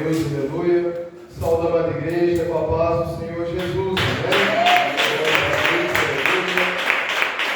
Deus, aleluia. Saúde a amada igreja, com a paz do Senhor Jesus.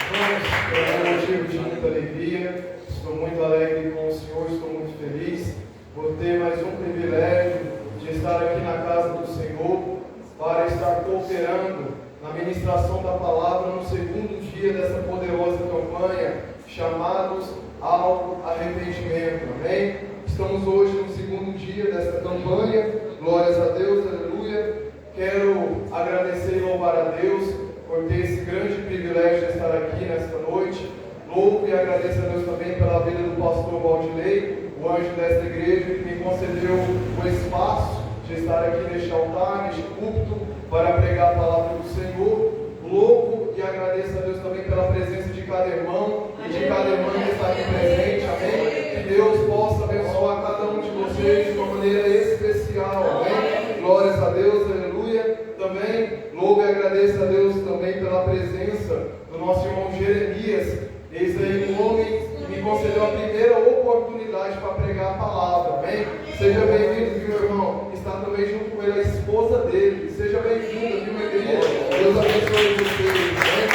Amém. É um motivo de muita alegria. Estou muito alegre com o Senhor, estou muito feliz por ter mais um privilégio de estar aqui na casa do Senhor para estar cooperando na ministração da palavra no segundo dia dessa poderosa campanha, chamados ao arrependimento. Amém? Estamos hoje no segundo dia dessa campanha. Glórias a Deus, aleluia. Quero agradecer e louvar a Deus por ter esse grande privilégio de estar aqui nesta noite. Louvo e agradeço a Deus também pela vida do pastor Valdilei, o anjo desta igreja, que me concedeu o espaço de estar aqui neste altar, neste púlpito, para pregar a palavra do Senhor. Louvo e agradeço a Deus também pela presença de cada irmão e de cada irmã que está aqui presente. Amém? Que Deus possa abençoar cada um de vocês de uma maneira especial. Amém? Glórias a Deus, aleluia. Também louvo e agradeço a Deus também pela presença do nosso irmão Jeremias. Eis aí um homem que me concedeu a primeira oportunidade para pregar a palavra. Amém? Seja bem-vindo, viu, irmão? Está também junto com ele a esposa dele. Seja bem-vinda, viu, minha querida? Deus abençoe vocês. Amém?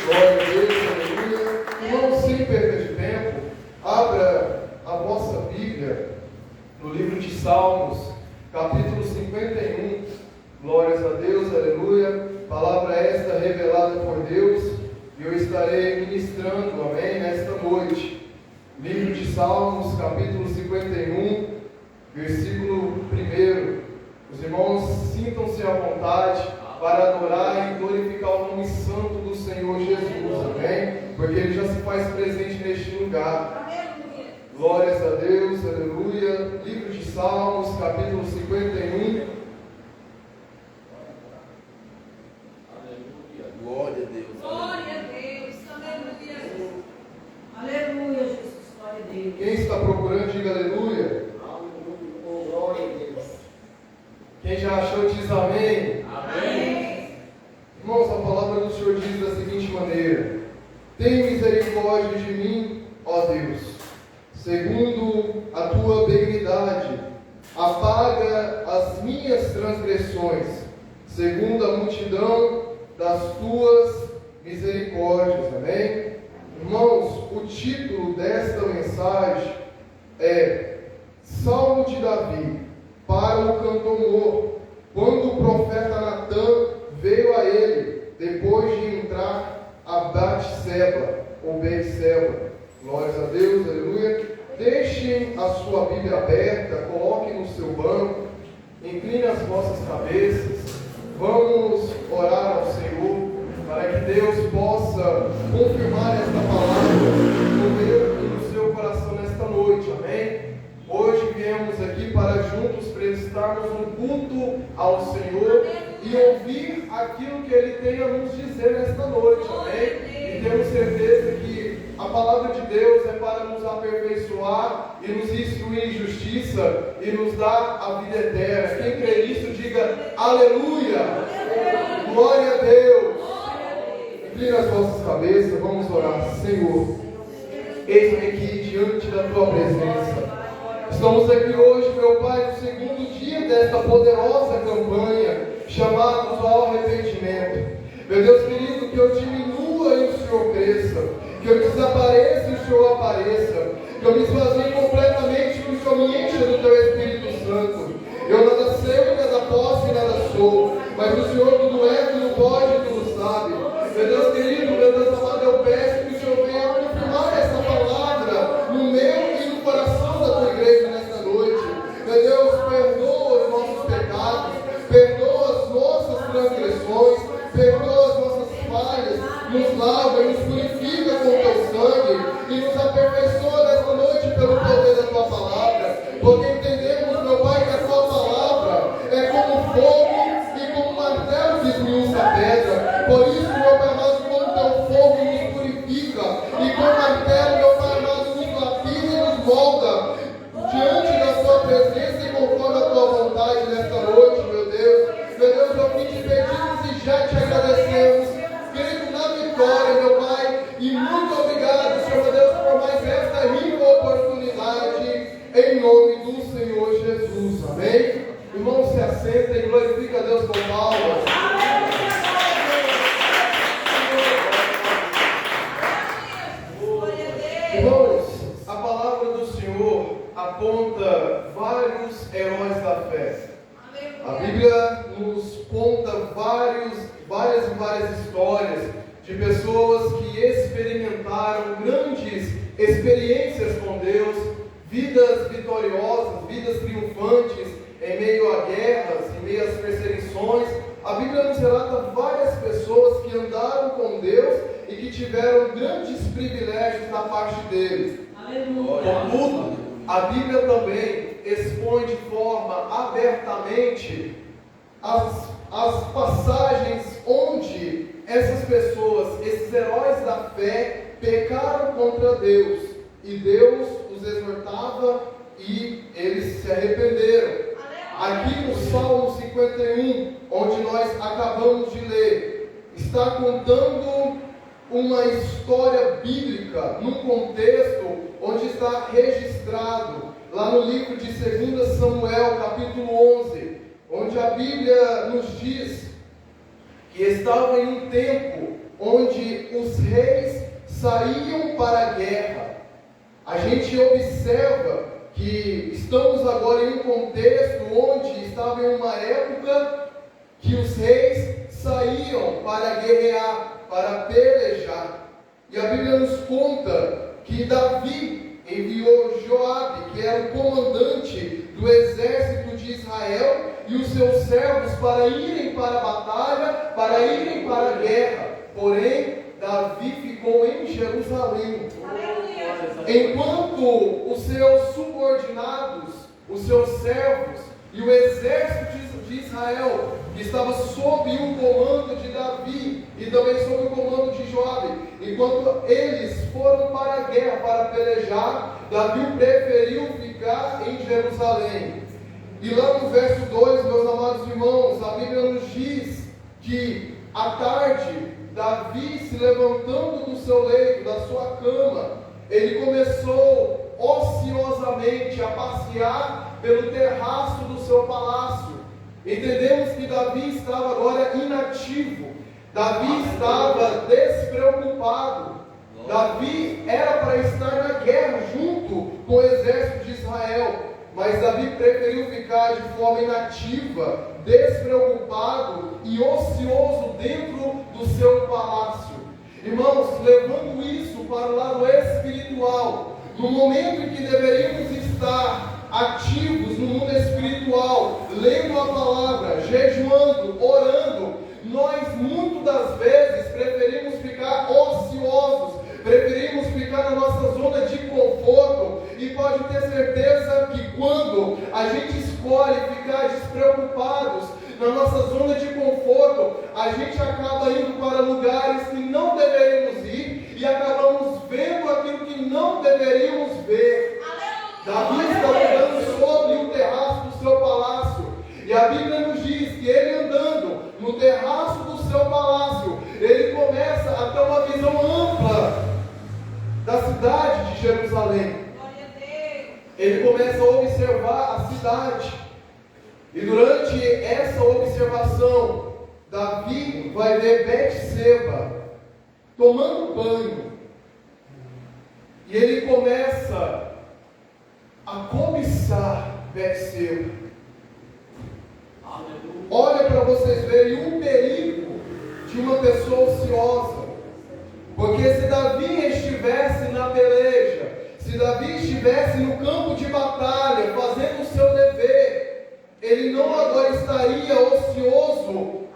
Glória a Deus, aleluia. Irmão, sem perda de tempo, abra a vossa Bíblia no livro de Salmos, capítulo 51. Glórias a Deus, aleluia. Palavra esta revelada por Deus. E eu estarei ministrando, amém, nesta noite. Livro de Salmos, capítulo 51, versículo 1. Os irmãos sintam-se à vontade para adorar e glorificar o nome santo do Senhor Jesus, amém? Porque Ele já se faz presente neste lugar. Glórias a Deus, aleluia. Livro de Salmos, capítulo 51. Glória a Deus. Glória a Deus. Aleluia. Aleluia, Jesus. Glória a Deus. Quem está procurando, diga aleluia. Glória a Deus. Quem já achou, diz amém. Amém. Irmãos, a palavra do Senhor diz da seguinte maneira: tem misericórdia de mim, ó Deus, segundo a tua benignidade, apaga as minhas transgressões, segundo a multidão das tuas misericórdias. Amém? Irmãos, o título desta mensagem é Salmo de Davi para o cantor mor, quando o profeta Natã veio a ele, depois de entrar a Batseba, ou Betseba. Glórias a Deus, aleluia. Deixem a sua Bíblia aberta, coloquem no seu banco, incline as vossas cabeças. Vamos orar ao Senhor, para que Deus possa confirmar esta palavra no meu e no seu coração nesta noite, amém? Hoje viemos aqui para juntos prestarmos um culto ao Senhor e ouvir aquilo que Ele tem a nos dizer nesta noite, amém? E temos certeza que a palavra de Deus é para nos aperfeiçoar e nos instruir em justiça e nos dar a vida eterna. Quem crê nisso, diga aleluia! Glória a Deus! Incline as vossas cabeças, vamos orar. Senhor, eis-me aqui diante da Tua presença. Estamos aqui hoje, meu Pai, no segundo dia desta poderosa campanha, chamados ao arrependimento. Meu Deus querido, que eu diminua e o Senhor cresça, que eu desapareça e o Senhor apareça, que eu me esvazie completamente, que o Senhor me encha do Teu Espírito Santo. Eu nada sei, nada posso e nada sou, mas o Senhor tudo é, tudo pode, tudo sabe. Meu Deus querido, meu Deus amado, eu peço que o Senhor venha confirmar essa palavra no meu e no coração da Tua igreja nesta noite. Meu Deus, perdoa os nossos pecados, perdoa as nossas transgressões, perdoa as nossas falhas, nos lava e nos purifica com o Teu sangue e nos aperfeiçoa nesta noite pelo poder da Tua palavra. do Senhor Jesus. Amém? Irmão, se assenta e glorifica a Deus com palmas. Irmãos, a palavra do Senhor aponta vários heróis da fé. A Bíblia nos conta várias histórias de pessoas que experimentaram grandes experiências com Deus, vidas vitoriosas, vidas triunfantes em meio a guerras, em meio às perseguições. A Bíblia nos relata várias pessoas que andaram com Deus e que tiveram grandes privilégios da parte dele. Contudo, a Bíblia também expõe de forma abertamente as passagens onde essas pessoas, esses heróis da fé, pecaram contra Deus e Deus os exortava e eles se arrependeram. Aqui no Salmo 51, onde nós acabamos de ler, está contando uma história bíblica, num contexto onde está registrado lá no livro de 2 Samuel, capítulo 11, onde a Bíblia nos diz que estava em um tempo onde os reis saíam para a guerra. A gente observa que estamos agora em um contexto onde estava em uma época que os reis saíam para guerrear, para pelejar. E a Bíblia nos conta que Davi enviou Joabe, que era o comandante do exército de Israel, e os seus servos para irem para a batalha, para irem para a guerra. Porém, Davi ficou em Jerusalém. Enquanto os seus subordinados, os seus servos e o exército de Israel, que estava sob o comando de Davi e também sob o comando de Joabe, enquanto eles foram para a guerra, para pelejar, Davi preferiu ficar em Jerusalém. E lá no verso 2, meus amados irmãos, a Bíblia nos diz que à tarde, Davi, se levantando do seu leito, da sua cama, ele começou ociosamente a passear pelo terraço do seu palácio. Entendemos que Davi estava agora inativo. Davi estava despreocupado. Davi era para estar na guerra junto com o exército de Israel. Mas Davi preferiu ficar de forma inativa, despreocupado e ocioso dentro do seu palácio. Irmãos, levando isso para o lado espiritual, no momento em que deveríamos estar ativos no mundo espiritual, lendo a palavra, jejuando, orando, nós muitas das vezes preferimos ficar ociosos, preferimos ficar na nossa zona de conforto. E pode ter certeza que quando a gente escolhe ficar despreocupados na nossa zona de conforto, a gente acaba indo para lugares que não deveríamos ir e acabamos vendo aquilo que não deveríamos ver. Davi está andando sobre o terraço do seu palácio, e a Bíblia nos diz que ele andando no terraço do seu palácio, ele começa a ter uma visão ampla da cidade de Jerusalém. Ele começa a observar a cidade. E durante essa observação, Davi vai ver Betseba tomando banho. E ele começa a cobiçar Betseba. Olha para vocês verem o perigo de uma pessoa ociosa. Porque se Davi estivesse na peleja, se Davi estivesse no campo de batalha, fazendo o seu dever, ele não agora estaria ocioso,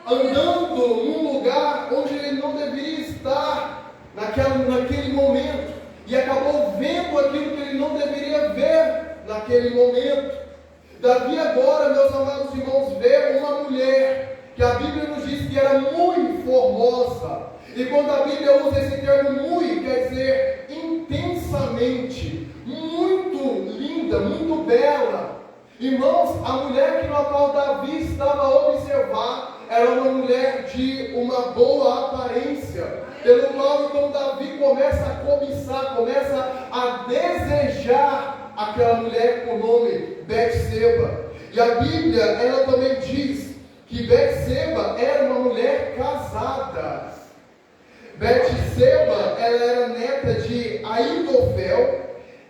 andando num lugar onde ele não deveria estar naquele momento, e acabou vendo aquilo que ele não deveria ver naquele momento. Davi agora, meus amados irmãos, vê uma mulher, que a Bíblia nos diz que era muito formosa. E quando a Bíblia usa esse termo muito, quer dizer intensamente, muito linda, muito bela. Irmãos, a mulher que na qual Davi estava a observar era uma mulher de uma boa aparência, pelo qual então Davi começa a cobiçar, começa a desejar aquela mulher com o nome Betseba. E a Bíblia, ela também diz que Betseba era uma mulher casada. Betseba, ela era neta de Aitofel,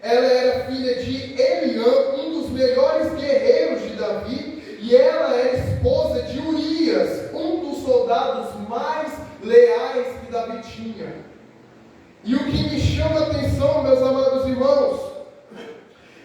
ela era filha de Eliã, um dos melhores guerreiros de Davi, e ela era esposa de Urias, um dos soldados mais leais que Davi tinha. E o que me chama a atenção, meus amados irmãos,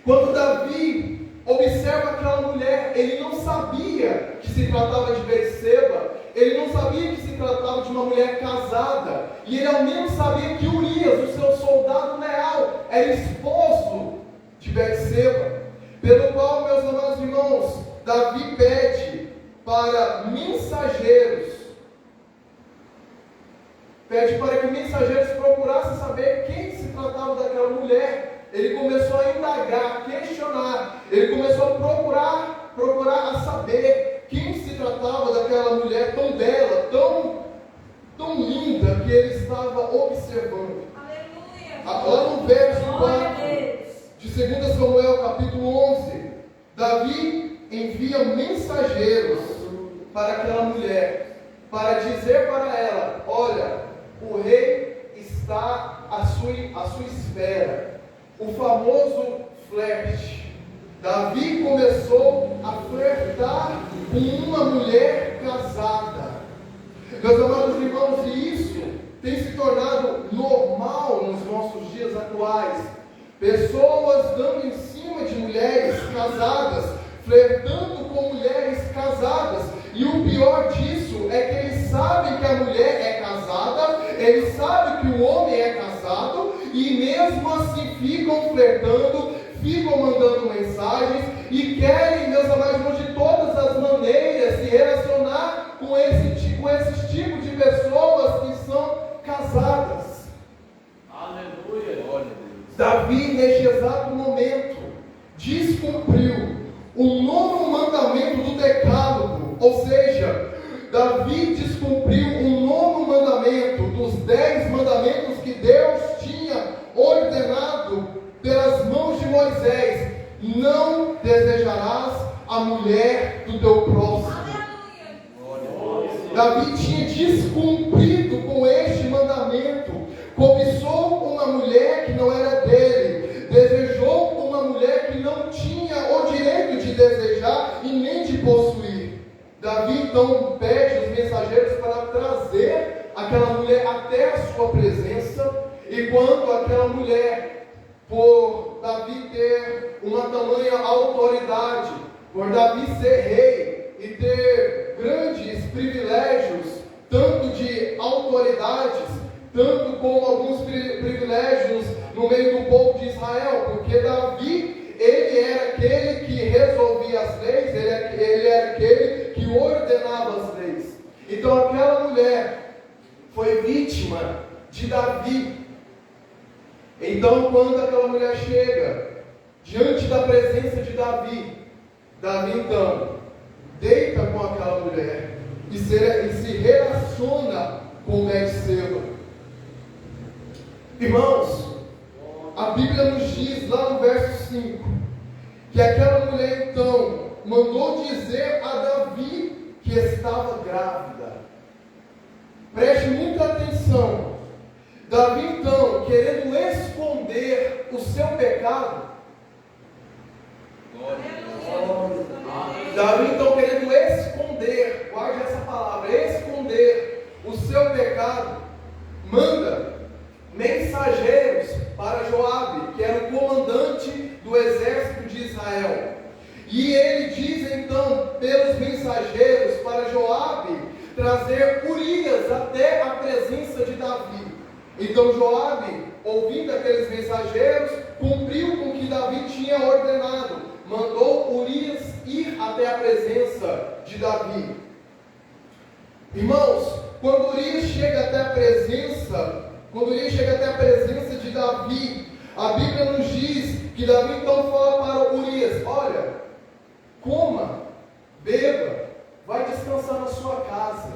quando Davi observa aquela mulher, ele não sabia que se tratava de Betseba, ele não sabia que se tratava de uma mulher casada, e ele ao menos sabia que Urias, o seu soldado leal, era esposo de Betseba, pelo qual, meus amados irmãos, Davi pede para mensageiros, pede para que mensageiros procurassem saber quem se tratava daquela mulher. Ele começou a indagar, a questionar, ele começou a procurar a saber quem se tratava daquela mulher tão bela, tão linda, que ele estava observando. Aleluia. Lá no verso Glória a 4 Deus. de 2 Samuel, capítulo 11, Davi envia mensageiros para aquela mulher, para dizer para ela: olha, o rei está à sua espera. O famoso flerte. Davi começou a flertar com uma mulher casada. Meus amados irmãos, e isso tem se tornado normal nos nossos dias atuais. Pessoas dando em cima de mulheres casadas, flertando com mulheres casadas. E o pior disso é que eles sabem que a mulher é casada, eles sabem que o homem é casado, e mesmo assim ficam flertando, ficam mandando mensagens e querem, meus amados irmãos, de todas as maneiras se relacionar com esses tipos de pessoas que são casadas. Aleluia. Glória a Deus. Davi, neste exato momento, descumpriu o 9º mandamento do Decálogo, ou seja, Davi descumpriu o 9º mandamento dos 10 mandamentos que Deus tinha ordenado pelas mãos de Moisés: não desejarás a mulher do teu próximo. Davi tinha descumprido com este mandamento, cobiçou uma mulher que não era dele, desejou uma mulher que não tinha o direito de desejar e nem de possuir. Davi então pede os mensageiros para trazer aquela mulher até a sua presença, e quando aquela mulher, por Davi ter uma tamanha autoridade, por Davi ser rei e ter grandes privilégios, tanto de autoridades, tanto como alguns privilégios no meio do povo de Israel, porque Davi, ele era aquele que resolvia as leis, ele era aquele que ordenava as leis. Então aquela mulher foi vítima de Davi. Então quando aquela mulher chega diante da presença de Davi, Davi então deita com aquela mulher e se relaciona com Betseba. Irmãos, a Bíblia nos diz lá no verso 5 que aquela mulher então mandou dizer a Davi que estava grávida. Preste muita atenção. Davi então, querendo esconder o seu pecado, Davi então querendo esconder, guarde essa palavra, esconder o seu pecado, manda mensageiros para Joabe, que era o comandante do exército de Israel. E ele diz então pelos mensageiros para Joabe trazer Urias até a presença de Davi. Então Joabe, ouvindo aqueles mensageiros, cumpriu com o que Davi tinha ordenado, mandou Urias ir até a presença de Davi. Irmãos, quando Urias chega até a presença de Davi, a Bíblia nos diz que Davi então fala para Urias: olha, coma, beba, vai descansar na sua casa.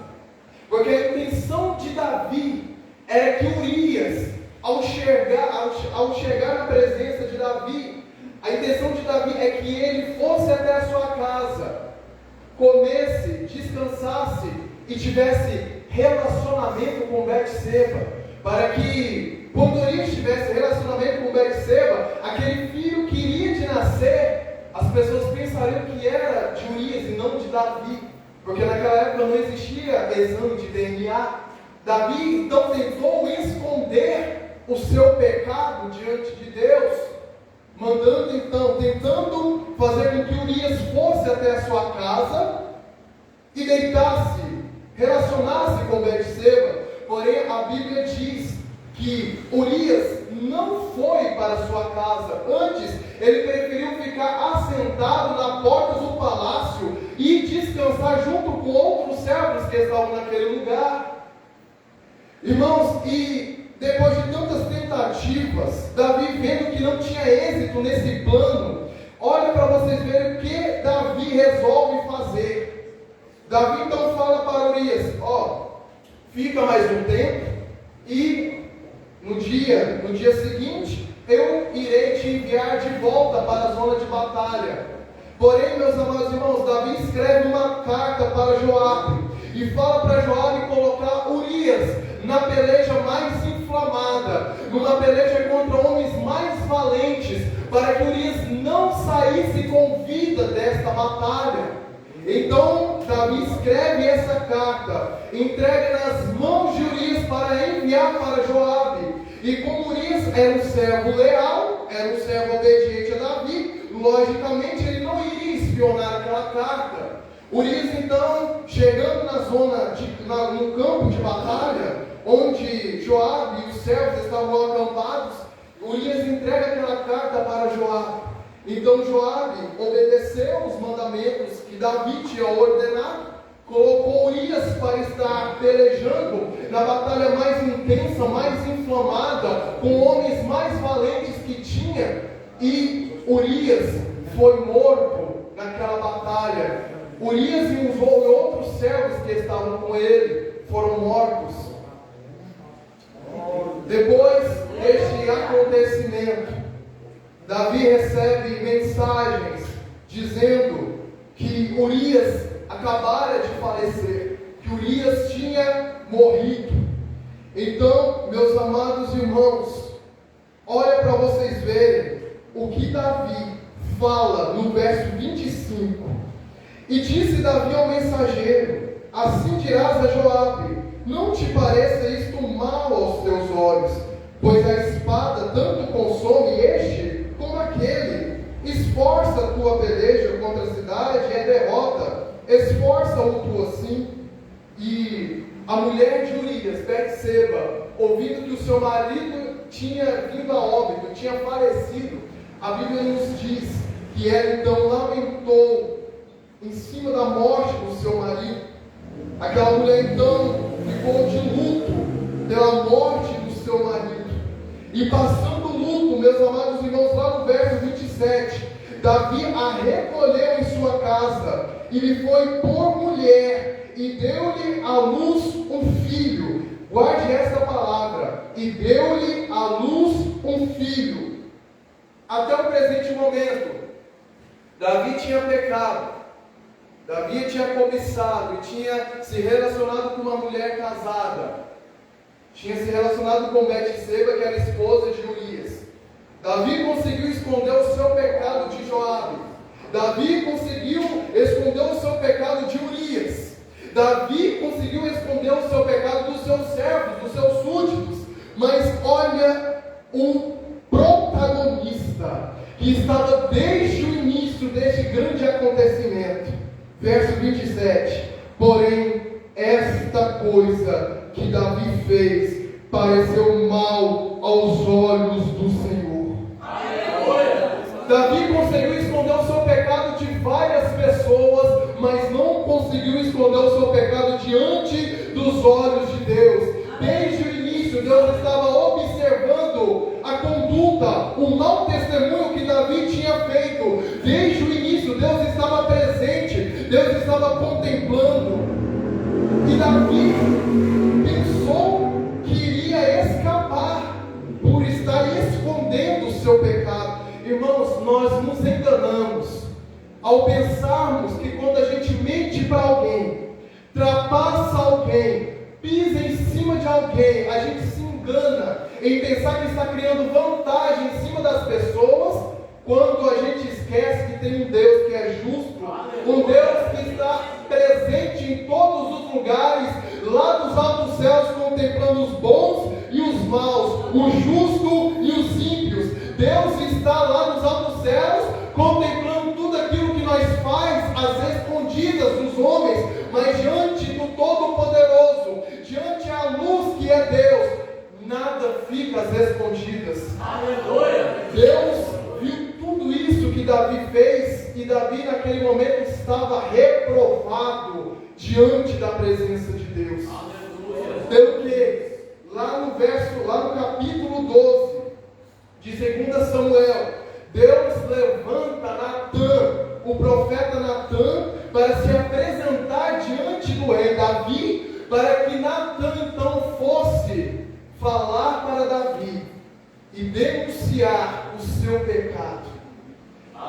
Porque a intenção de Davi era que Urias, ao chegar na presença de Davi, a intenção ele fosse até a sua casa, comesse, descansasse e tivesse relacionamento com Betseba, para que quando Urias tivesse relacionamento com Betseba, aquele filho que iria de nascer, as pessoas pensariam que era de Urias e não de Davi, porque naquela época não existia exame de DNA. Davi então tentou esconder o seu pecado diante de Deus, tentando fazer com que Urias fosse até a sua casa e deitasse, relacionasse com Betseba. Porém, a Bíblia diz que Urias não foi para a sua casa. Antes, ele preferiu ficar assentado na porta do palácio e descansar junto com outros servos que estavam naquele lugar. Irmãos, e depois de tantas tentativas, Davi, vendo que não tinha êxito nesse plano, olha para vocês verem o que Davi resolve fazer. Davi então fala para Urias: fica mais um tempo e no dia seguinte eu irei te enviar de volta para a zona de batalha. Porém, meus amados irmãos, Davi escreve uma carta para Joabe e fala para Joabe colocar Urias na peleja mais inflamada, numa peleja contra homens mais valentes, para que Urias não saísse com vida desta batalha. Então Davi escreve essa carta, entrega nas mãos de Urias para enviar para Joabe. E como Urias era um servo leal, era um servo obediente a Davi, logicamente ele não iria espionar aquela carta. Urias então, chegando no campo de batalha, onde Joabe e os servos estavam acampados, Urias entrega aquela carta para Joabe. Então Joabe obedeceu os mandamentos que Davi tinha ordenado, colocou Urias para estar pelejando na batalha mais intensa, mais inflamada, com homens mais valentes que tinha, e Urias foi morto naquela batalha. Urias e os outros servos que estavam com ele foram mortos. Depois deste acontecimento, Davi recebe mensagens dizendo que Urias acabara de falecer, que Urias tinha morrido. Então, meus amados irmãos, olha para vocês verem o que Davi fala no verso 25. E disse Davi ao mensageiro: assim dirás a Joabe: não te pareça isto mal aos teus olhos, pois a espada tanto consome este como aquele. Esforça a tua peleja contra a cidade e a derrota, esforça-o tu assim. E a mulher de Urias, Betseba, ouvindo que o seu marido tinha vindo a óbito, tinha falecido, a Bíblia nos diz que ela então lamentou em cima da morte do seu marido. Aquela mulher então ficou de luto pela morte do seu marido. E passando o luto, meus amados irmãos, lá no verso 27, Davi a recolheu em sua casa e lhe foi por mulher e deu-lhe à luz um filho. Guarde essa palavra: e deu-lhe à luz um filho. Até o presente momento, Davi tinha pecado, Davi tinha cobiçado e tinha se relacionado com uma mulher casada, tinha se relacionado com Betseba, que era esposa de Urias. Davi conseguiu esconder o seu pecado de Joabe. Davi conseguiu esconder o seu pecado de Urias. Davi conseguiu esconder o seu pecado dos seus servos, dos seus súditos. Mas olha o protagonista que estava desde o início deste grande acontecimento. Verso 27. Porém, esta coisa que Davi fez pareceu mal aos olhos do Senhor. Davi conseguiu esconder o seu pecado de várias pessoas, mas não conseguiu esconder o seu pecado diante dos olhos de Deus. Desde o início, Deus estava observando a conduta, o mau testemunho que Davi tinha feito. Desde o início, Deus estava presente, Deus estava contemplando. E Davi pensou que iria escapar por estar escondendo o seu pecado. Irmãos, nós nos enganamos ao pensarmos que quando a gente mente para alguém, trapassa alguém, pisa em cima de alguém, a gente se engana em pensar que está criando vantagem em cima das pessoas, quando a gente esquece que tem um Deus que é justo, um Deus que está presente em todos os lugares, lá dos altos céus, contemplando os bons e os maus, o justo e os ímpios. Deus está lá nos altos céus, contemplando tudo aquilo que nós faz, às escondidas dos homens, mas diante do Todo-Poderoso, diante a luz que é Deus, nada fica às escondidas. Aleluia! Deus viu tudo isso que Davi fez, e Davi naquele momento estava reprovado diante da presença de Deus. Aleluia! Pelo que, lá no capítulo 12 de 2 Samuel, Deus levanta Natã, o profeta Natã, para se apresentar diante do rei Davi, para que Natã então fosse falar para Davi e denunciar o seu pecado.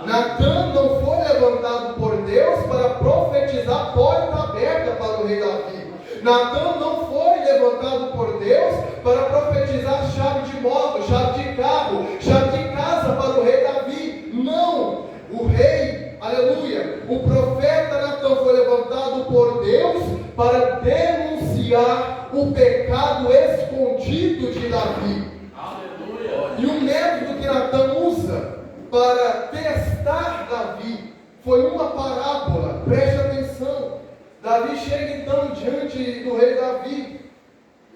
Natã não foi levantado por Deus para profetizar porta aberta para o rei Davi. Natã não foi levantado por Deus para profetizar chave de moto, chave de carro, chave de casa para o rei Davi. Não! O rei, aleluia, o profeta Natã foi levantado por Deus para denunciar o pecado escondido de Davi. Aleluia! E o método que Natã usa para testar Davi foi uma parábola. Preste atenção. Davi chega então diante do rei Davi.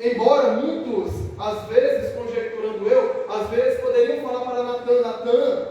Embora muitos, às vezes, conjecturando eu, às vezes poderiam falar para Natã,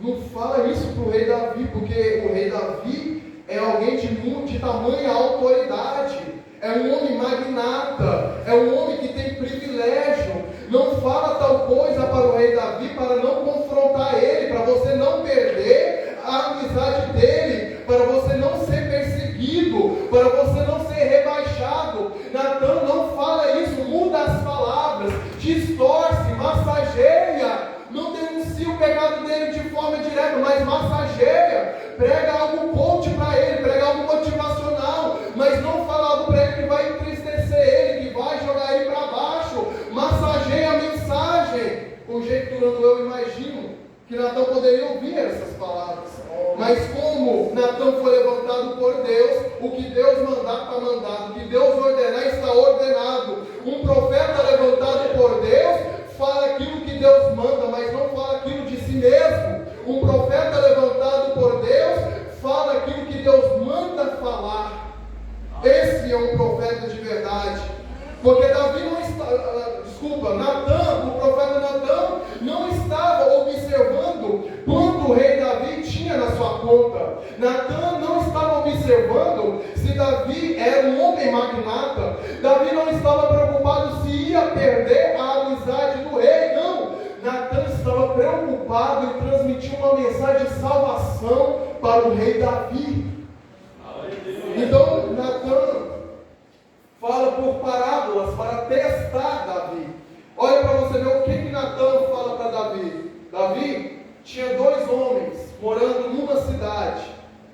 não fala isso para o rei Davi, porque o rei Davi é alguém de tamanha autoridade, é um homem magnata, é um homem que tem privilégio. Não fala tal coisa para o rei Davi, para não confrontar ele, para você não perder a amizade dele, para você não ser perseguido, para você não ser rebaixado. Natã não fala isso, muda as palavras, distorce, massageia, não denuncia o pecado dele de forma direta, mas massageia, prega algo coach para ele, prega algo motivacional, mas não fala algo para ele que vai entristecer ele, que vai jogar ele para baixo. Massageia a mensagem. Conjecturando, eu imagino que Natã poderia ouvir essas palavras, mas como Natã foi levantado por Deus, o que Deus mandar está mandado, o que Deus ordenar está ordenado. Um profeta levantado por Deus fala aquilo que Deus manda, mas não fala aquilo de si mesmo. Um profeta levantado por Deus fala aquilo que Deus manda falar. Esse é um profeta de verdade. Porque Davi não está, Natã, o profeta Natã, não estava observando quanto o rei Davi tinha na sua conta. Natã não estava observando se Davi era um homem magnata. Davi não estava preocupado se ia perder a amizade do rei, não. Natã estava preocupado em transmitir uma mensagem de salvação para o rei Davi. Então, Natã fala por parábolas para testar Davi. Olha para você ver o que Natã fala para Davi. Davi tinha 2 homens morando numa cidade.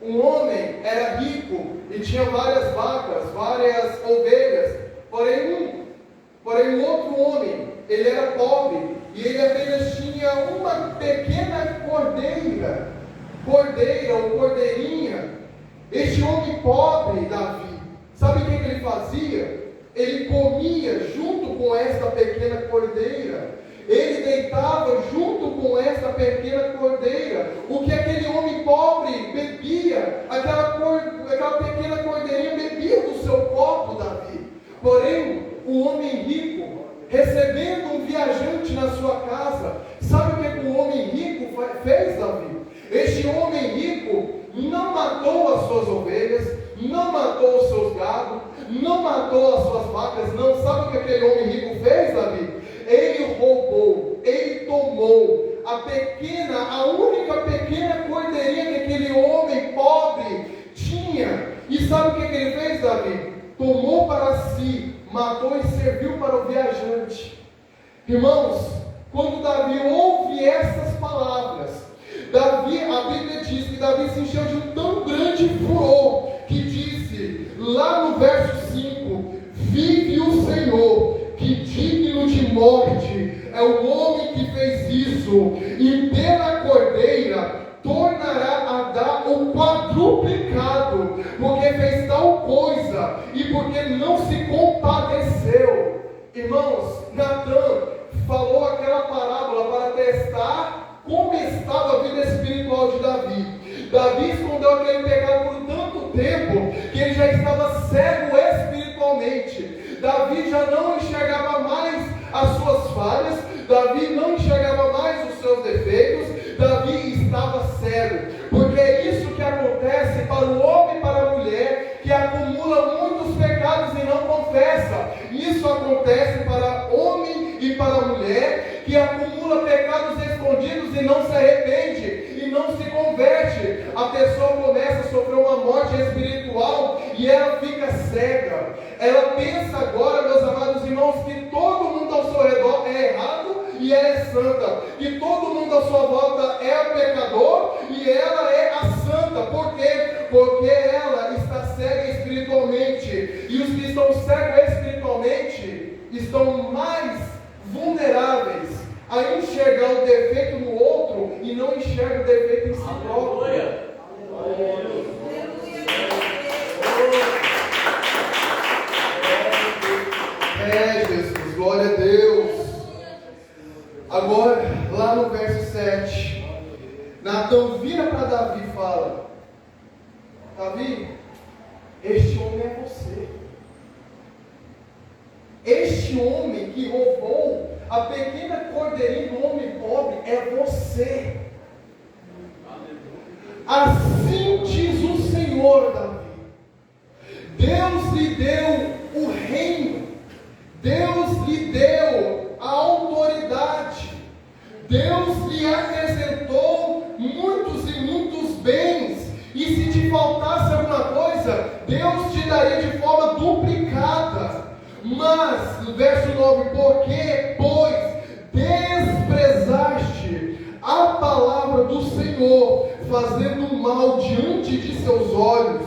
Um homem era rico e tinha várias vacas, várias ovelhas. Porém um outro homem, ele era pobre e ele apenas tinha uma pequena cordeira ou cordeirinha. Este homem pobre, Davi, sabe o que ele fazia? Ele comia junto com esta pequena cordeira. Ele deitava junto com esta pequena cordeira. O que aquele homem pobre bebia, aquela pequena cordeirinha bebia do seu copo, Davi. Porém, o homem rico, recebendo um viajante na sua casa, sabe o que o homem rico fez, Davi? Este homem rico não matou as suas ovelhas, não matou os seus gados, não matou as suas vacas, não. Sabe o que aquele homem rico fez, Davi? Ele roubou, ele tomou a única pequena cordeirinha que aquele homem pobre tinha. E sabe o que ele fez, Davi? Tomou para si, matou e serviu para o viajante. Irmãos, quando Davi ouve essas palavras, Davi, a Bíblia diz que Davi se encheu de um tão grande furor, que disse, lá no verso 5, vive o Senhor, que digno de morte é o homem que fez isso, e pela cordeira tornará a dar o quadruplicado, porque fez tal coisa, e porque não se compadeceu. Irmãos, Natã falou aquela parábola para testar como estava a vida espiritual de Davi. Davi escondeu aquele pecado por tanto tempo, que ele já estava cego espiritualmente. Davi já não enxergava mais as suas falhas, Davi não enxergava mais os seus defeitos, Davi estava cego, porque é isso que acontece para o homem e para a mulher, que acumula muitos pecados e não confessa. Isso acontece para homem e para a mulher, que acumula pecados escondidos e não se arrepende, e não se converte. A pessoa começa a sofrer uma morte espiritual, e ela fica cega. Ela pensa agora, meus amados irmãos, que todo mundo ao seu redor é errado, e ela é santa, que todo mundo à sua volta é o pecador, e ela é a santa. Por quê? Porque ela está cega espiritualmente, e os que estão cegos espiritualmente estão mais vulneráveis a enxergar o defeito no outro e não enxerga o defeito em si próprio. Jesus, glória a Deus. Agora, lá no verso 7, Natã vira para Davi e fala: Davi, este homem é você. Este homem que roubou a pequena cordeirinha do homem pobre é você. Assim diz o Senhor, Davi. Deus lhe deu o reino, Deus lhe deu a autoridade, Deus lhe acrescentou muitos e muitos bens, e se te faltasse alguma coisa, Deus te daria de forma duplicada. Mas, no verso 9, porque, pois, desprezaste a palavra do Senhor, fazendo mal diante de seus olhos,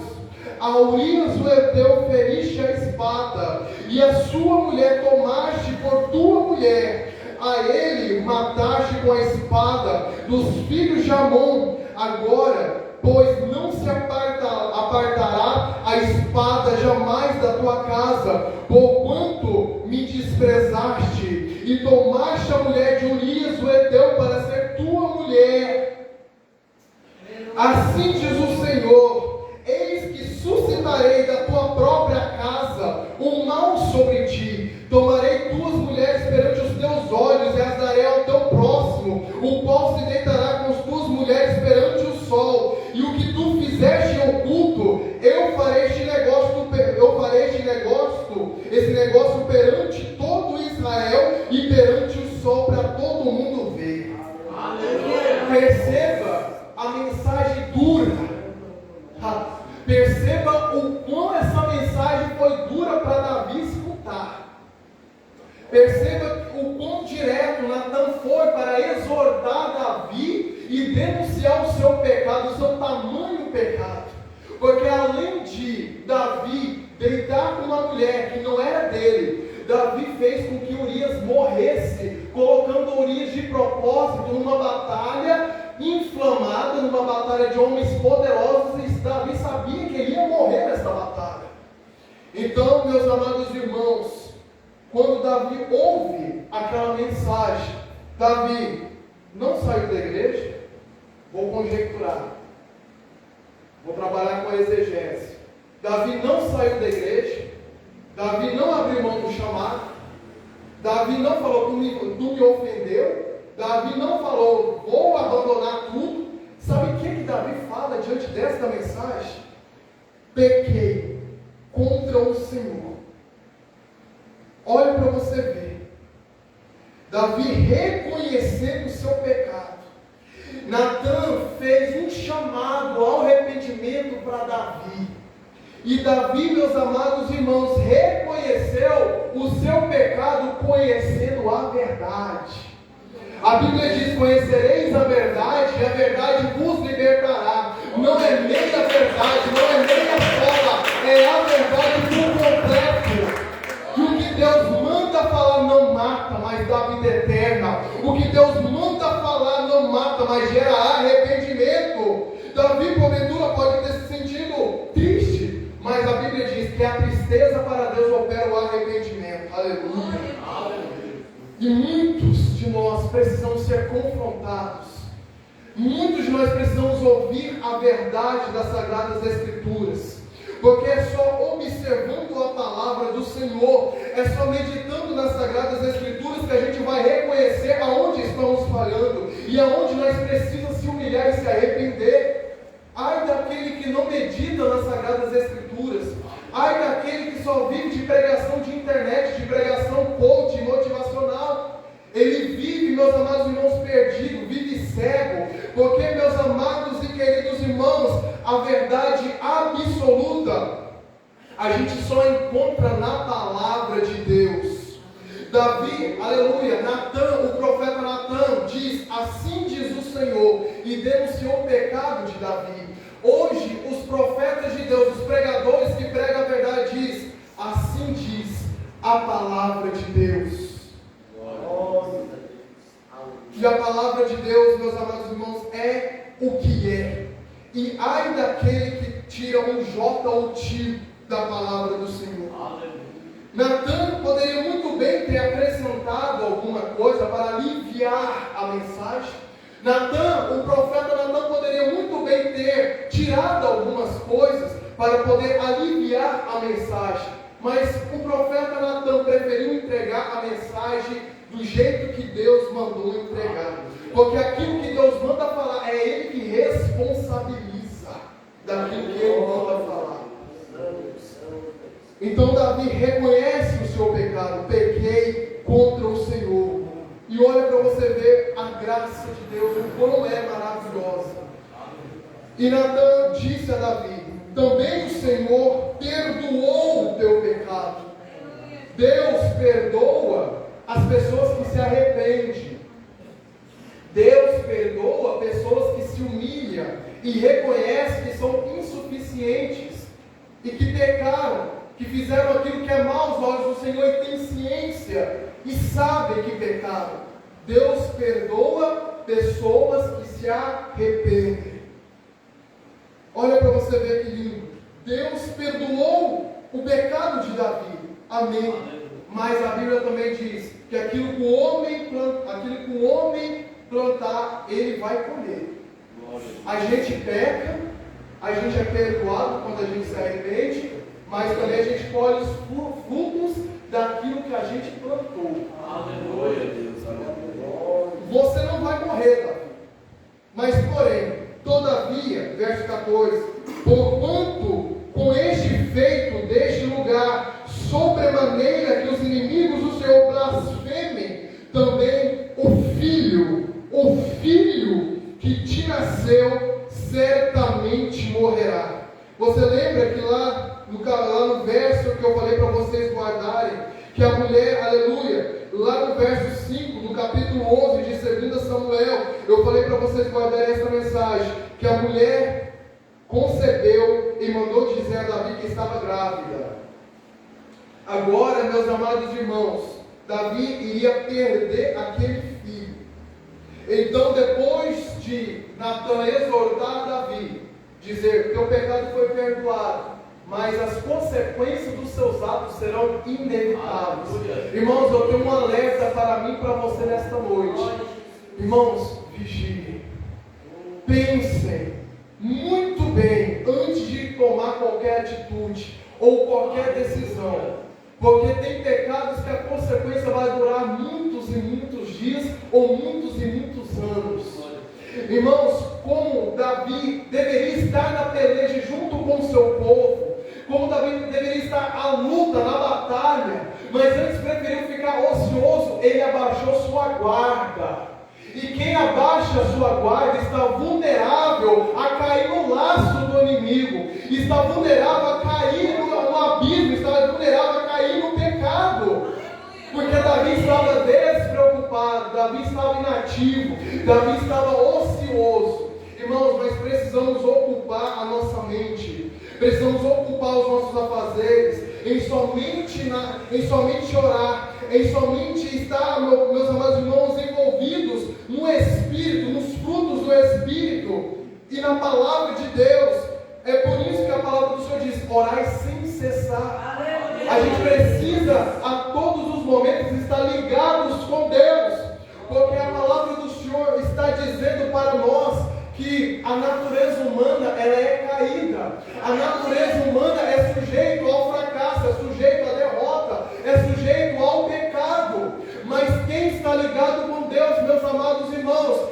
a Urias o Heteu feriste a espada, e a sua mulher tomaste por tua mulher, a ele mataste com a espada dos filhos de Amon. Agora, pois não se apartará a espada jamais da tua casa, porquanto me desprezaste, e tomaste a mulher de Urias o Heteu para ser tua mulher. Assim diz o Senhor: eis que suscitarei da tua própria casa um mal sobre ti, tomarei tuas mulheres perante os teus olhos, e as darei ao teu próximo, o qual se deitará com as tuas mulheres perante o sol, e o que tu fizeste em oculto, eu farei esse negócio perante todo Israel e perante o sol, para todo mundo ver. Aleluia. Perceba a mensagem dura. Perceba o quão essa mensagem foi dura para Davi escutar. Perceba o quão direto Natã foi para exortar Davi e denunciar o seu pecado, o seu tamanho pecado. Porque além de Davi deitar com uma mulher que não era dele, Davi fez com que Urias morresse, colocando Urias de propósito numa batalha inflamada, numa batalha de homens poderosos, e Davi sabia que ele ia morrer nessa batalha. Então, meus amados irmãos, quando Davi ouve aquela mensagem, Davi não saiu da igreja. Vou conjecturar, vou trabalhar com a exegese. Davi não saiu da igreja, Davi não abriu mão do chamado, Davi não falou: tu me ofendeu, Davi não falou: vou abandonar tudo. Sabe o que Davi fala diante desta mensagem? Pequei contra o Senhor. Olha para você ver, Davi reconhecendo o seu pecado. Natã fez um chamado ao arrependimento para Davi. E Davi, meus amados irmãos, reconheceu o seu pecado, conhecendo a verdade. A Bíblia diz: conhecereis a verdade e a verdade vos libertará. Não é nem a verdade, não é nem a sola, é a verdade por completo. E o que Deus manda falar não mata, mas dá vida eterna. O que Deus manda falar não mata, mas gera arrependimento. Davi, porventura, pode ter se sentido triste, mas a Bíblia diz que a tristeza para Deus opera o arrependimento. Aleluia. E muitos de nós precisamos ser confrontados. Muitos de nós precisamos ouvir a verdade das Sagradas Escrituras. Porque é só observando a palavra do Senhor, é só meditando nas Sagradas Escrituras que a gente vai reconhecer aonde estamos falhando e aonde nós precisamos se humilhar e se arrepender. Ai daquele que não medita nas Sagradas Escrituras. Ai daquele que só vive de pregação de internet, de pregação coach, motivacional. Ele vive, meus amados irmãos, perdido, vive cego. Porque, meus amados e queridos irmãos, a verdade absoluta a gente só encontra na palavra de Deus. Davi, aleluia, Natan, o profeta Natan diz: assim diz o Senhor, e denunciou o pecado de Davi. Hoje, os profetas de Deus, os pregadores que pregam a verdade, diz: assim diz a palavra de Deus. E a palavra de Deus, meus amados irmãos, é o que é. E ai daquele que tira um J ou tio da palavra do Senhor. Natan poderia muito bem ter acrescentado alguma coisa para aliviar a mensagem. Natan, o profeta Natan, poderia muito bem ter tirado algumas coisas para poder aliviar a mensagem. Mas o profeta Natan preferiu entregar a mensagem do jeito que Deus mandou entregar. Porque aquilo que Deus manda falar, é Ele que responsabiliza daquilo que Ele manda falar. Então Davi reconhece o seu pecado: pequei contra o Senhor. E olha para você ver a graça de Deus, o quão é maravilhosa. E Natan disse a Davi: também o Senhor perdoou o teu pecado. Deus perdoa as pessoas que se arrependem. Deus perdoa pessoas que se humilham e reconhecem que são insuficientes e que pecaram, que fizeram aquilo que é mal aos olhos do Senhor e têm ciência e sabem que pecaram. Deus perdoa pessoas que se arrependem. Olha para você ver que lindo. Deus perdoou o pecado de Davi. Amém. Mas a Bíblia também diz que aquilo que o homem plantar, ele vai colher. A gente peca, a gente é perdoado quando a gente se arrepende, mas também a gente colhe os frutos daquilo que a gente plantou. Aleluia, Deus. Você não vai morrer, Davi. Mas, porém, todavia, verso 14: porquanto com este feito deste lugar, sobremaneira que os inimigos do Senhor blasfemem, também o filho que te nasceu, certamente morrerá. Você lembra que lá no verso que eu falei para vocês guardarem, que a mulher, aleluia, lá no verso 5, no capítulo 11 de 2 Samuel, eu falei para vocês guardarem essa mensagem, que a mulher concebeu e mandou dizer a Davi que estava grávida. Agora, meus amados irmãos, Davi iria perder aquele filho. Então, depois de Natan exortar Davi, dizer: teu pecado foi perdoado, mas as consequências dos seus atos serão inevitáveis. Irmãos, eu tenho um alerta para mim e para você nesta noite. Irmãos, vigiem. Pensem muito bem antes de tomar qualquer atitude ou qualquer decisão. Porque tem pecados que a consequência vai durar muitos e muitos dias ou muitos e muitos anos. Irmãos, como Davi deveria estar na peleja junto com o seu povo, como Davi deveria estar à luta, na batalha, mas antes preferiu ficar ocioso, ele abaixou sua guarda. E quem abaixa a sua guarda está vulnerável a cair no laço do inimigo, está vulnerável a cair no abismo, está vulnerável a cair no pecado. Porque Davi estava despreocupado, Davi estava inativo, Davi estava ocioso. Irmãos, nós precisamos ocupar a nossa mente, precisamos ocupar os nossos afazeres, em somente orar, em somente estar, meus amados irmãos, envolvidos no Espírito, nos frutos do Espírito e na palavra de Deus. É por isso que a palavra do Senhor diz: orai sem cessar. A gente precisa a todos os momentos estar ligados com Deus, porque a palavra do Senhor está dizendo para nós que a natureza humana ela é caída. A natureza humana é sujeito ao fracasso, é sujeito à derrota, é sujeito ao pecado. Mas quem está ligado com Deus, meus amados irmãos,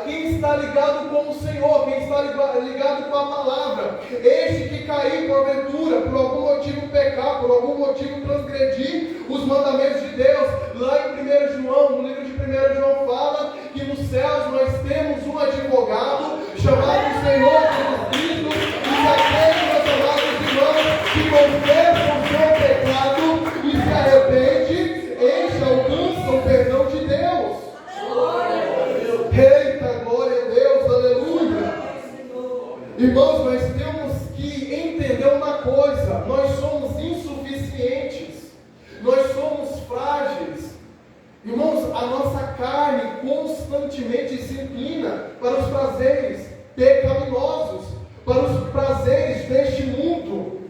quem está ligado com o Senhor, quem está ligado com a palavra, este que cair porventura, por algum motivo pecar, por algum motivo transgredir os mandamentos de Deus, lá em 1 João, no livro de 1 João fala que nos céus nós temos um advogado chamado Senhor Jesus Cristo, e aquele, meus amados irmãos, que confessam o seu pecado e se arrepende, este alcança o perdão de Deus. Eita, glória a Deus, aleluia. Irmãos, nós temos que entender uma coisa: nós somos insuficientes, nós somos frágeis. Irmãos, a nossa carne constantemente se inclina para os prazeres pecaminosos, para os prazeres deste mundo.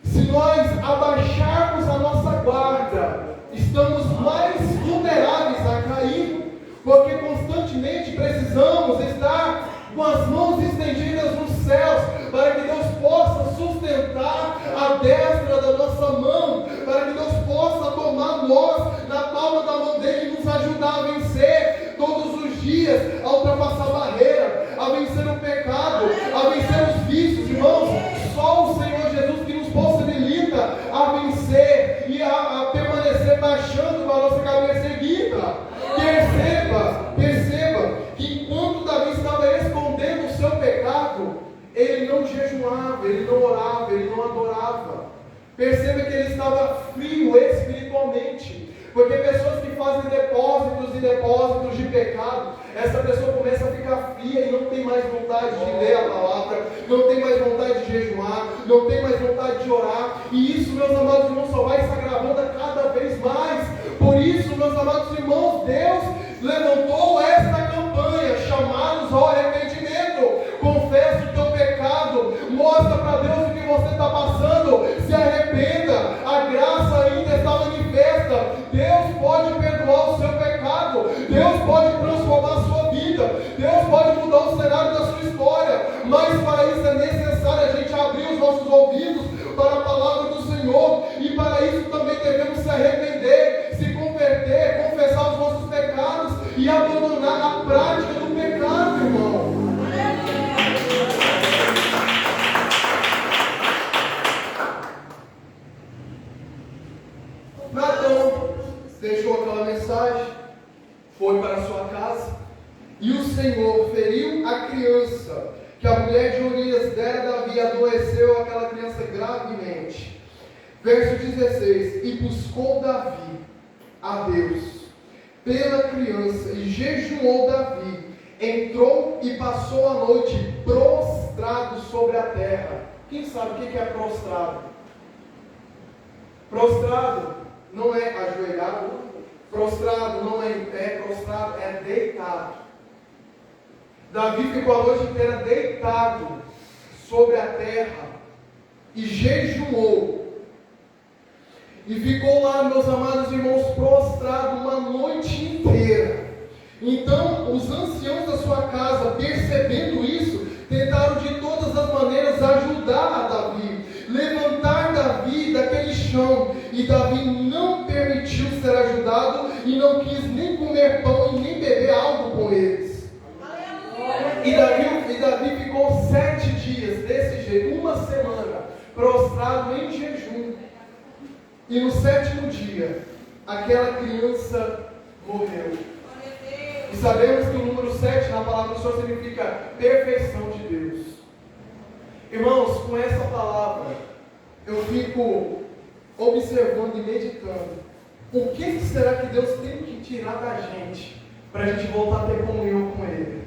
Se nós abaixarmos a nossa guarda, estamos mais vulneráveis a cair. Porque constantemente precisamos estar com as mãos estendidas nos céus, para que Deus possa sustentar a destra da nossa mão, para que Deus possa tomar nós na palma da mão dele e nos ajudar a vencer todos os dias, a ultrapassar a barreira, a vencer o pecado, a vencer os vícios. Irmãos, só o Senhor Jesus que nos possibilita a vencer e a permanecer baixando com a nossa cabeça erguida. Perceba que enquanto Davi estava escondendo o seu pecado, ele não jejuava, ele não orava, ele não adorava. Perceba que ele estava frio espiritualmente, porque pessoas que fazem depósitos e depósitos de pecado, essa pessoa começa a ficar fria e não tem mais vontade de ler a palavra, não tem mais vontade de jejuar, não tem mais vontade de orar, e isso, meus amados irmãos, só vai se agravando cada vez mais. Por isso, meus amados irmãos, Deus levantou esta campanha, chamados ao arrependimento. Confessa o teu pecado, mostra para Deus o que você está passando, se arrependa, a graça ainda está manifesta. Deus pode perdoar o seu pecado, Deus pode transformar a sua vida, Deus pode mudar o cenário da sua história, mas para isso é necessário a gente abrir os nossos ouvidos para a palavra do Senhor, e para isso também devemos se arrepender, se converter, confessar os nossos pecados e abandonar a prática do pecado, irmão. Natão deixou aquela mensagem, foi para a sua casa, e o Senhor feriu a criança que a mulher de Urias dera a Davi, adoeceu aquela criança gravemente. Verso 16: e buscou Davi a Deus pela criança, e jejuou Davi, entrou e passou a noite prostrado sobre a terra. Quem sabe o que é prostrado? Prostrado não é ajoelhado, prostrado não é em pé, prostrado é deitado. Davi ficou a noite inteira deitado sobre a terra e jejuou. E ficou lá, meus amados irmãos, prostrado uma noite inteira. Então, os anciãos da sua casa, percebendo isso, tentaram de todas as maneiras ajudar a Davi, levantar Davi daquele chão. E Davi não permitiu ser ajudado e não quis nem comer pão e nem beber algo com eles. E Davi ficou 7 dias desse jeito, uma semana, prostrado em jejum. E no 7º dia, aquela criança morreu. E sabemos que o número 7 na palavra do Senhor significa perfeição de Deus. Irmãos, com essa palavra, eu fico observando e meditando. O que será que Deus tem que tirar da gente para a gente voltar a ter comunhão com Ele?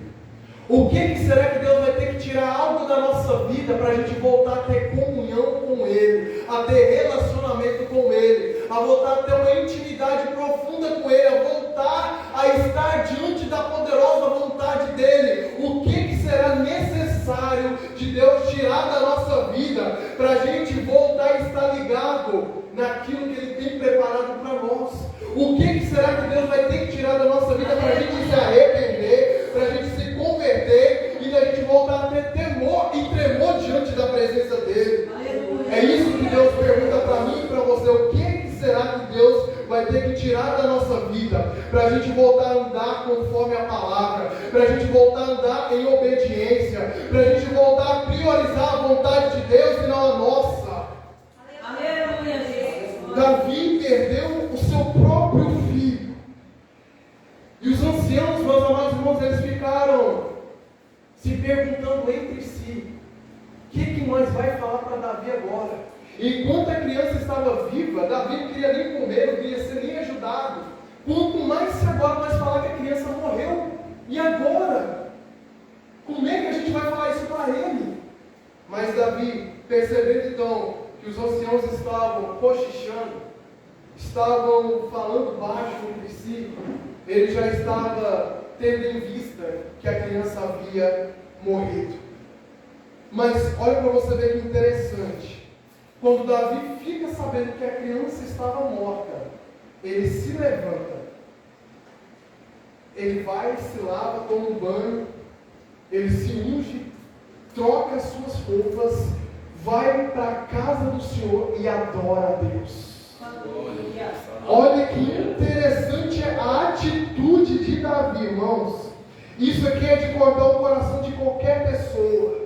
O que será que Deus vai ter que tirar algo da nossa vida para a gente voltar a ter comunhão com Ele, a ter relacionamento com Ele, a voltar a ter uma intimidade profunda com Ele, a voltar a estar diante da poderosa vontade dEle? O que será necessário de Deus tirar da nossa vida para a gente voltar a estar ligado naquilo que Ele tem preparado para nós? O que será que Deus vai ter que tirar da nossa vida para a gente se arrepender, para a gente se converter e da gente voltar a ter temor e tremor diante da presença dEle? É isso que Deus pergunta para mim e para você. O que será que Deus vai ter que tirar da nossa vida para a gente voltar a andar conforme a palavra, para a gente voltar a andar em obediência, para a gente voltar a priorizar a vontade de Deus e não a nossa? Aleluia, Jesus. Davi perdeu o seu próprio filho. E os anciãos, meus amados irmãos, eles ficaram se perguntando entre si: o que nós vai falar para Davi agora? Enquanto a criança estava viva, Davi não queria nem comer, não queria ser nem ajudado. Quanto mais se agora nós falar que a criança morreu. E agora? Como é que a gente vai falar isso para ele? Mas Davi, percebendo então que os anciãos estavam cochichando, estavam falando baixo entre si, ele já estava tendo em vista que a criança havia morrido. Mas olha para você ver que interessante. Quando Davi fica sabendo que a criança estava morta, ele se levanta, ele vai, se lava, toma um banho, ele se unge, troca as suas roupas, vai para a casa do Senhor e adora a Deus. Olha que interessante a atitude de Davi, irmãos. Isso aqui é de cortar o coração de qualquer pessoa.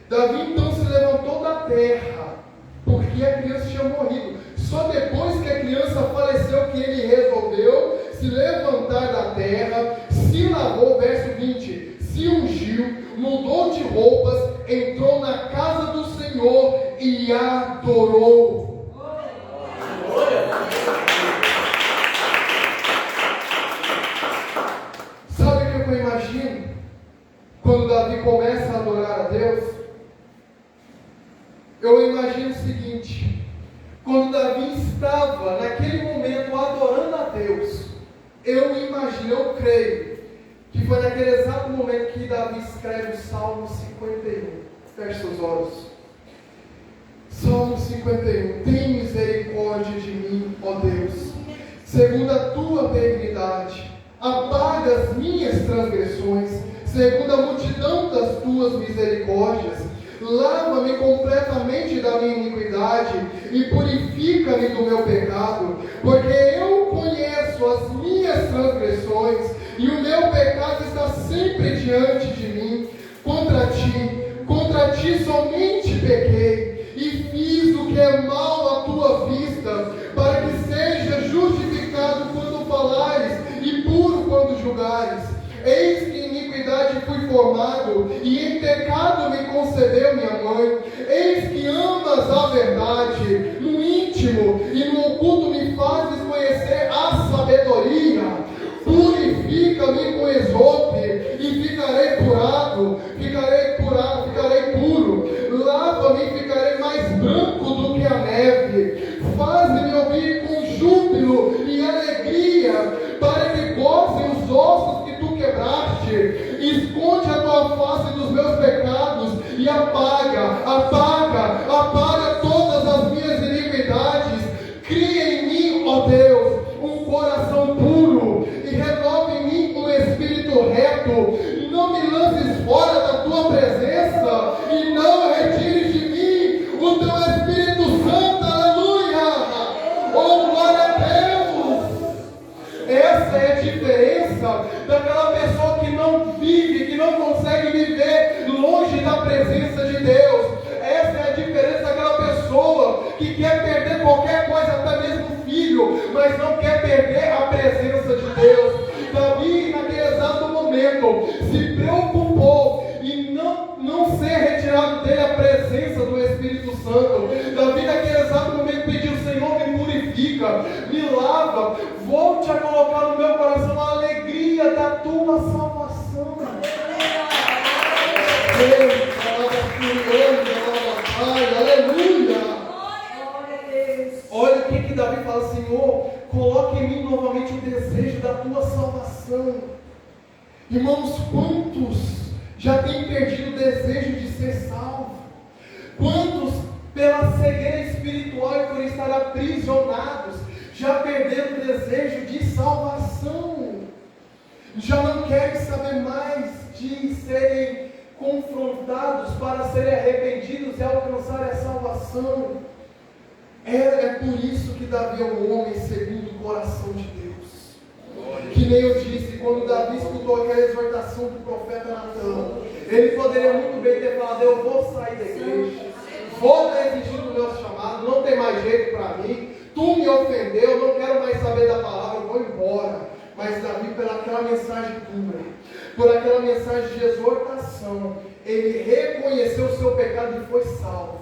Davi então se levantou da terra, porque a criança tinha morrido. Só depois que a criança faleceu que ele resolveu se levantar da terra, se lavou, verso 20, se ungiu, mudou de roupas, entrou na casa do Senhor e adorou. Sabe o que eu imagino? Quando Davi começa a adorar a Deus, eu imagino o seguinte: quando Davi estava naquele momento adorando a Deus, eu imagino, eu creio, que foi naquele exato momento que Davi escreve o Salmo 51. Feche seus olhos. Salmo 51. Tem misericórdia de mim, ó Deus, segundo a tua benignidade, apaga as minhas transgressões, segundo a multidão das tuas misericórdias. Lava-me completamente da minha iniquidade e purifica-me do meu pecado, porque eu conheço as minhas transgressões e o meu pecado está sempre diante de mim. Contra ti somente pequei e fiz o que é mal à tua vista, para que seja justificado quando falares e puro quando julgares. Eis que em iniquidade fui formado, e em pecado me concebeu minha mãe. Eis que amas a verdade, no íntimo e no oculto me fazes conhecer a sabedoria. Purifica-me com esope, e ficarei puro. Lava-me e ficarei mais branco do que a neve. Faz-me ouvir com júbilo e alegria, para que gozem os ossos que tu quebraste. Esconde a tua face dos meus pecados e apaga todas as minhas iniquidades. Cria em mim, ó Deus, um coração puro e renova em mim um espírito reto. Não me lances fora da tua presença e não retires de mim o teu Espírito Santo. Aleluia! Oh, glória a Deus! Essa é a diferença daquela pessoa que não vive, que não consegue viver longe da presença de Deus. Essa é a diferença daquela pessoa que quer perder qualquer coisa, até mesmo o filho, mas não quer perder a presença de Deus. Davi, naquele exato momento, se preocupou em não ser retirado dele a presença do Espírito Santo. Davi, naquele exato momento, pediu: Senhor, me purifica, me lava, volte a colocar no meu coração a alegria dia da tua salvação. Deus, palavra furiosa, Pai, aleluia. Olha o que Davi fala: Senhor, coloque em mim novamente o desejo da tua salvação. Irmãos, quantos já têm perdido o desejo de ser salvo? Quantos, pela cegueira espiritual e por estar aprisionados, já perderam o desejo de salvação? Já não querem saber mais de serem confrontados para serem arrependidos e alcançar a salvação. É por isso que Davi é um homem segundo o coração de Deus. Que nem eu disse, quando Davi escutou aquela exortação do profeta Natan, ele poderia muito bem ter falado: eu vou sair da igreja, vou desistir do meu chamado, não tem mais jeito para mim, tu me ofendeu, não quero mais saber da palavra, eu vou embora. Mas Davi, pelaquela mensagem dura, por aquela mensagem de exortação, ele reconheceu o seu pecado e foi salvo.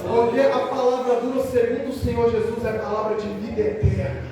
Porque a palavra dura, segundo o Senhor Jesus, é a palavra de vida eterna.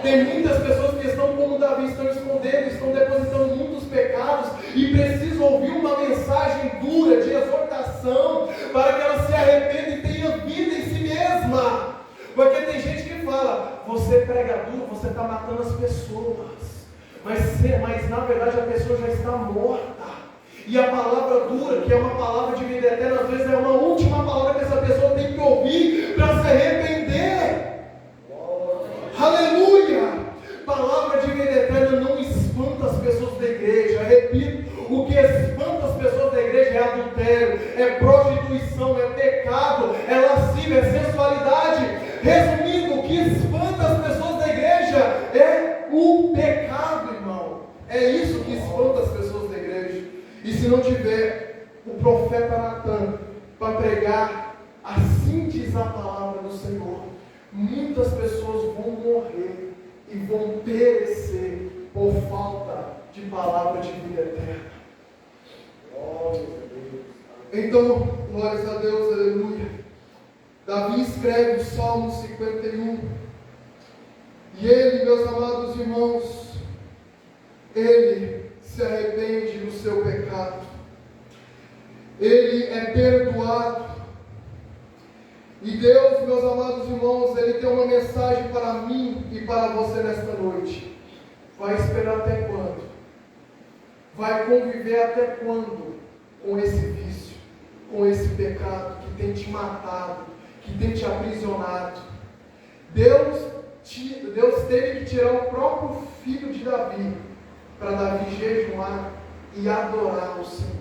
Tem muitas pessoas que estão como Davi, estão escondendo, estão depositando muitos pecados e precisam ouvir uma mensagem dura de exortação para que ela se arrependa e tenha vida em si mesma. Porque tem gente que fala: você prega duro, você está matando as pessoas, mas na verdade a pessoa já está morta. E a palavra dura, que é uma palavra de vida eterna, às vezes é uma última palavra que essa pessoa tem que ouvir para se arrepender. Aleluia! Palavra de vida eterna não espanta as pessoas da igreja. Repito, o que espanta as pessoas da igreja é adultério, é prostituição, é pecado, é lascívia, é sensualidade. Resumindo, o que espanta as pessoas da igreja é o pecado, irmão. É isso que espanta as pessoas da igreja. E se não tiver o profeta Natan para pregar, assim diz a palavra do Senhor, muitas pessoas vão morrer e vão perecer por falta de palavra de vida eterna. Então, glórias a Deus, aleluia. Davi escreve o Salmo 51. E ele, meus amados irmãos, ele se arrepende do seu pecado. Ele é perdoado. E Deus, meus amados irmãos, Ele tem uma mensagem para mim e para você nesta noite. Vai esperar até quando? Vai conviver até quando com esse vício, com esse pecado que tem te matado, que tem te aprisionado? Deus teve que tirar o próprio filho de Davi para Davi jejuar e adorar o Senhor.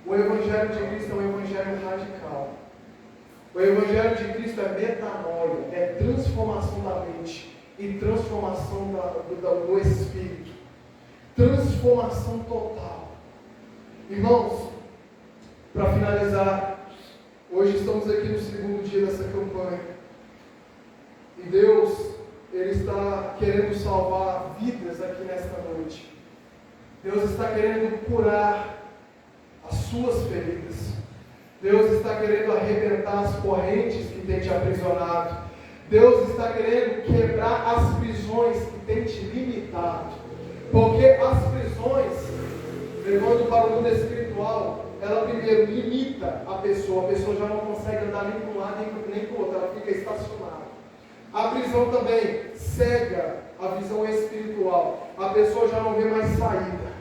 O Evangelho de Cristo é um Evangelho radical. O Evangelho de Cristo é metanoia, é transformação da mente e transformação do espírito. Transformação total. Irmãos, para finalizar, hoje estamos aqui no segundo dia dessa campanha. E Deus, Ele está querendo salvar vidas aqui nesta noite. Deus está querendo curar as suas feridas. Deus está querendo arrebentar as correntes que tem te aprisionado. Deus está querendo quebrar as prisões que tem te limitado. Porque as prisões, levando para o mundo espiritual, ela primeiro limita a pessoa já não consegue andar nem para um lado nem para o outro, ela fica estacionada. A prisão também cega a visão espiritual, a pessoa já não vê mais saída.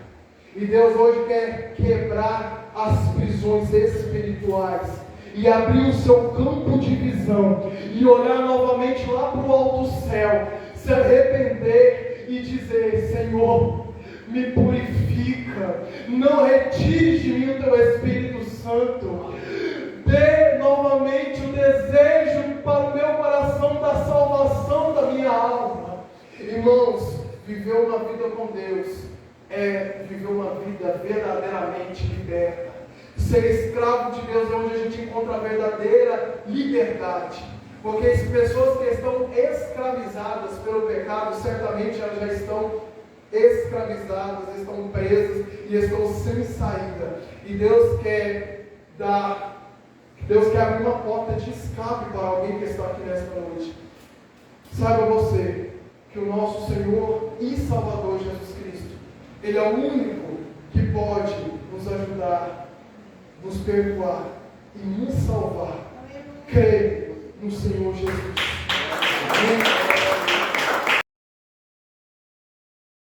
E Deus hoje quer quebrar as prisões espirituais e abrir o seu campo de visão e olhar novamente lá para o alto céu, se arrepender e dizer: Senhor, me purifica, não retire de mim o teu Espírito Santo, dê novamente o desejo para o meu coração da salvação da minha alma. Irmãos, viver uma vida com Deus é viver uma vida verdadeiramente liberta. Ser escravo de Deus é onde a gente encontra a verdadeira liberdade. Porque as pessoas que estão escravizadas pelo pecado, certamente elas já estão escravizadas, estão presas e estão sem saída. E Deus quer abrir uma porta de escape para alguém que está aqui nesta noite. Saiba você que o nosso Senhor e Salvador Jesus Cristo, Ele é o único que pode nos ajudar, nos perdoar e nos salvar. Creio no Senhor Jesus. Amém.